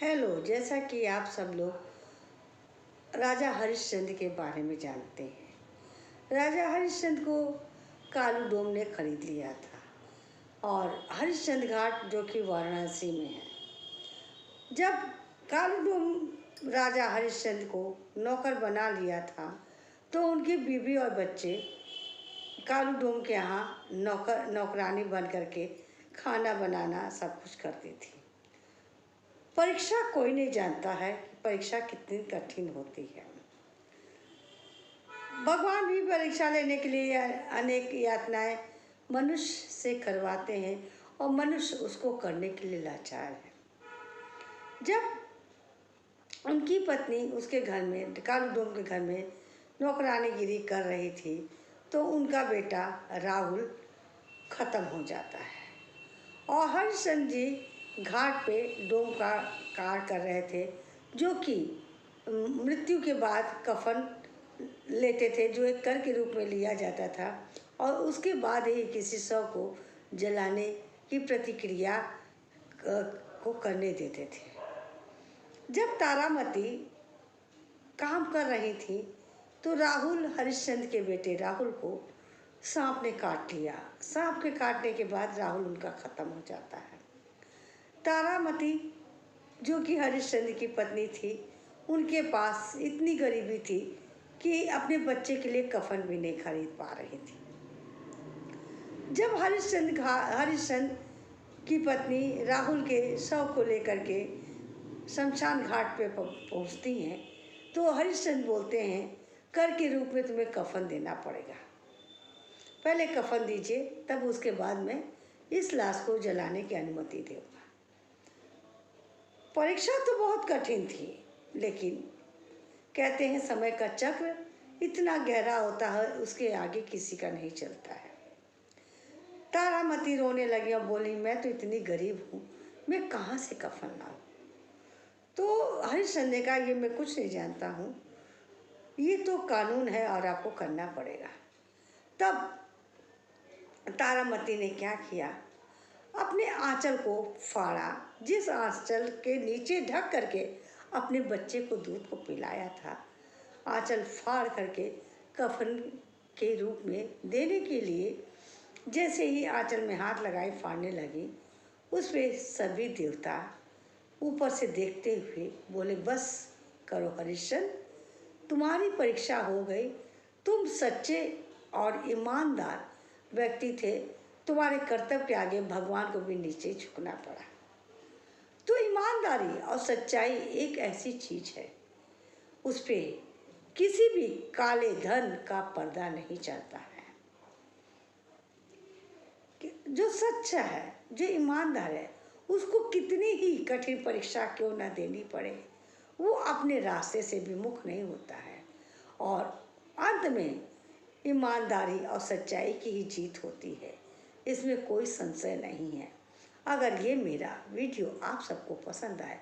Hello. जैसा कि आप सब लोग राजा हरिश्चंद्र के बारे में जानते हैं। राजा हरिश्चंद्र को कालू डोम ने खरीद लिया था और हरिश्चंद्र घाट जो कि वाराणसी में है। जब कालू डोम राजा हरिश्चंद्र को नौकर बना लिया था तो उनकी बीवी और बच्चे कालू डोम के यहाँ नौकरानी बन करके खाना बनाना सब कुछ करती थी। परीक्षा कोई नहीं जानता है कि परीक्षा कितनी कठिन होती है। भगवान भी परीक्षा लेने के लिए अनेक यातनाएं मनुष्य से करवाते हैं और मनुष्य उसको करने के लिए लाचार है। जब उनकी पत्नी उसके घर में कालू डोम के घर में नौकरानीगिरी कर रही थी तो उनका बेटा राहुल ख़त्म हो जाता है और हरिश्चंद्र जी घाट पे डोम का कार्य कर रहे थे, जो कि मृत्यु के बाद कफन लेते थे, जो एक कर के रूप में लिया जाता था और उसके बाद ही किसी शव को जलाने की प्रतिक्रिया को करने देते थे। जब तारामती काम कर रही थी तो राहुल हरिश्चंद्र के बेटे राहुल को सांप ने काट लिया। सांप के काटने के बाद राहुल उनका ख़त्म हो जाता है। तारामती जो कि हरिश्चंद्र की पत्नी थी, उनके पास इतनी गरीबी थी कि अपने बच्चे के लिए कफन भी नहीं खरीद पा रही थी। जब हरिश्चंद्र की पत्नी राहुल के शव को लेकर के शमशान घाट पे पहुंचती हैं तो हरिश्चंद्र बोलते हैं, कर के रूप में तुम्हें कफन देना पड़ेगा, पहले कफन दीजिए, तब उसके बाद में इस लाश को जलाने की अनुमति दूंगा। परीक्षा तो बहुत कठिन थी, लेकिन कहते हैं समय का चक्र इतना गहरा होता है, उसके आगे किसी का नहीं चलता है। तारामती रोने लगी और बोली, मैं तो इतनी गरीब हूँ, मैं कहाँ से कफन लाऊं? तो हरिश्चंद्र ने कहा, ये मैं कुछ नहीं जानता हूँ, ये तो कानून है और आपको करना पड़ेगा। तब तारामती ने क्या किया, अपने आंचल को फाड़ा, जिस आंचल के नीचे ढक करके अपने बच्चे को दूध को पिलाया था, आंचल फाड़ करके कफन के रूप में देने के लिए जैसे ही आंचल में हाथ लगाए फाड़ने लगी, उस पे सभी देवता ऊपर से देखते हुए बोले, बस करो हरिश्चंद्र, तुम्हारी परीक्षा हो गई, तुम सच्चे और ईमानदार व्यक्ति थे, तुम्हारे कर्तव्य के आगे भगवान को भी नीचे झुकना पड़ा। तो ईमानदारी और सच्चाई एक ऐसी चीज है, उस पे किसी भी काले धन का पर्दा नहीं चलता है। जो सच्चा है, जो ईमानदार है, उसको कितनी ही कठिन परीक्षा क्यों ना देनी पड़े, वो अपने रास्ते से विमुख नहीं होता है और अंत में ईमानदारी और सच्चाई की ही जीत होती है, इसमें कोई संशय नहीं है। अगर ये मेरा वीडियो आप सबको पसंद आए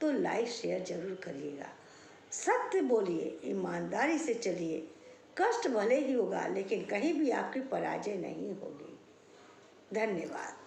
तो लाइक शेयर जरूर करिएगा। सत्य बोलिए, ईमानदारी से चलिए, कष्ट भले ही होगा लेकिन कहीं भी आपकी पराजय नहीं होगी। धन्यवाद।